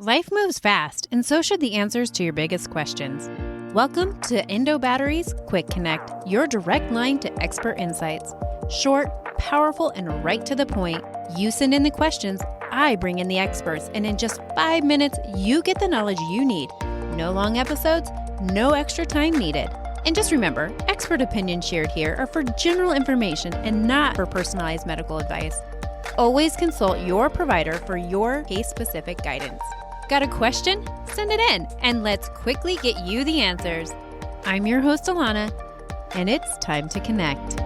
Life moves fast, and so should the answers to your biggest questions. Welcome to Endo Batteries Quick Connect, your direct line to expert insights. Short, powerful, and right to the point. You send in the questions, I bring in the experts, and in just 5 minutes, you get the knowledge you need. No long episodes, no extra time needed. And just remember, expert opinions shared here are for general information and not for personalized medical advice. Always consult your provider for your case-specific guidance. Got a question? Send it in, and let's quickly get you the answers. I'm your host, Alana, and it's time to connect.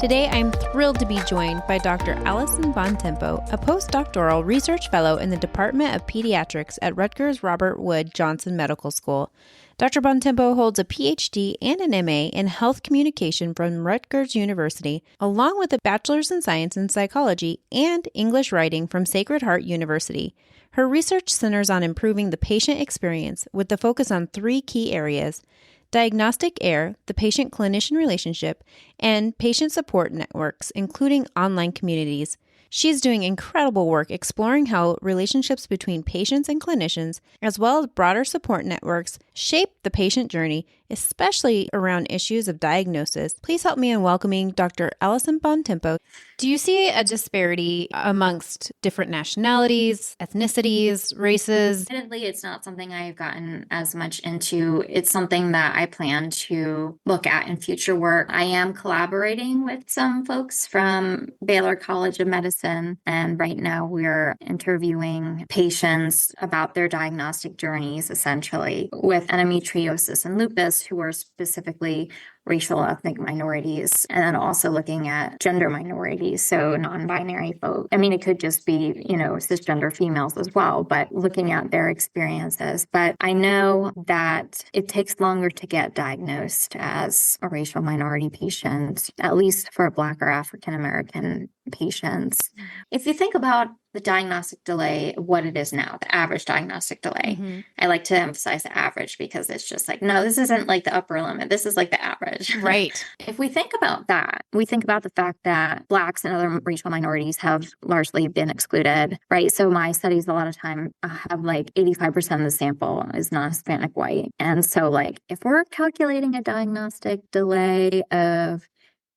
Today, I'm thrilled to be joined by Dr. Allyson Bontempo, a postdoctoral research fellow in the Department of Pediatrics at Rutgers Robert Wood Johnson Medical School. Dr. Bontempo holds a PhD and an MA in health communication from Rutgers University, along with a bachelor's in science and psychology and English writing from Sacred Heart University. Her research centers on improving the patient experience with the focus on 3 key areas: diagnostic care, the patient-clinician relationship, and patient support networks, including online communities. She's doing incredible work exploring how relationships between patients and clinicians, as well as broader support networks, shape the patient journey, especially around issues of diagnosis. Please help me in welcoming Dr. Allyson Bontempo. Do you see a disparity amongst different nationalities, ethnicities, races? Admittedly, it's not something I've gotten as much into. It's something that I plan to look at in future work. I am collaborating with some folks from Baylor College of Medicine, and right now we're interviewing patients about their diagnostic journeys, essentially, with endometriosis and lupus, who are specifically racial ethnic minorities, and then also looking at gender minorities, so non-binary folks. I mean, it could just be, cisgender females as well, but looking at their experiences. But I know that it takes longer to get diagnosed as a racial minority patient, at least for Black or African American patients. If you think about the diagnostic delay, what it is now, the average diagnostic delay. I like to emphasize the average because it's just like, no, this isn't like the upper limit. This is like the average. Right. If we think about that, we think about the fact that Blacks and other racial minorities have largely been excluded, right? So my studies a lot of time have like 85% of the sample is non-Hispanic white. And so like if we're calculating a diagnostic delay of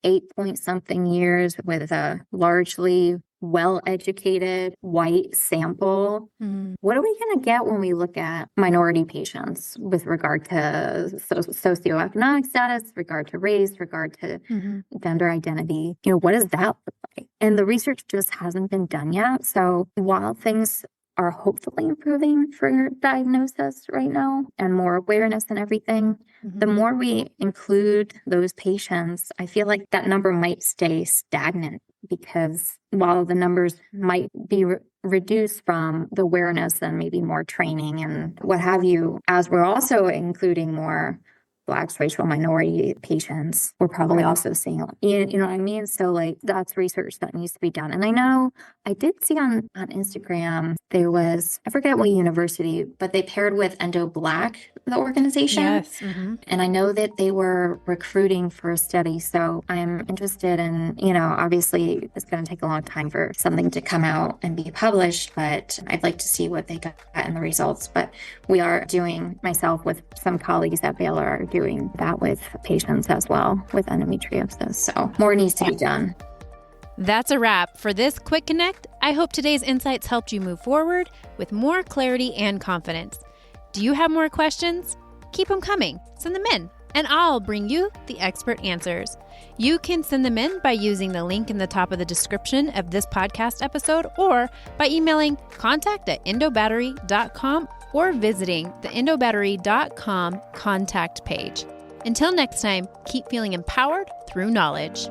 8-point-something years with a largely well-educated white sample, what are we going to get when we look at minority patients with regard to socioeconomic status, regard to race, regard to gender identity? What does that look like? And the research just hasn't been done yet. So while things are hopefully improving for diagnosis right now and more awareness and everything, the more we include those patients, I feel like that number might stay stagnant, because while the numbers might be reduced from the awareness and maybe more training and what have you, as we're also including more Blacks, racial minority patients, we're probably also seeing, you know what I mean? So like that's research that needs to be done. And I know I did see on Instagram, there was, I forget what university, but they paired with Endo Black, the organization. Yes. And I know that they were recruiting for a study. So I'm interested in, obviously it's going to take a long time for something to come out and be published, but I'd like to see what they got in the results. But we are doing, myself with some colleagues at Baylor, are doing that with patients as well with endometriosis. So more needs to be done. That's a wrap for this Quick Connect. I hope today's insights helped you move forward with more clarity and confidence. Do you have more questions? Keep them coming. Send them in, and I'll bring you the expert answers. You can send them in by using the link in the top of the description of this podcast episode, or by emailing contact@endobattery.com or visiting the endobattery.com contact page. Until next time, keep feeling empowered through knowledge.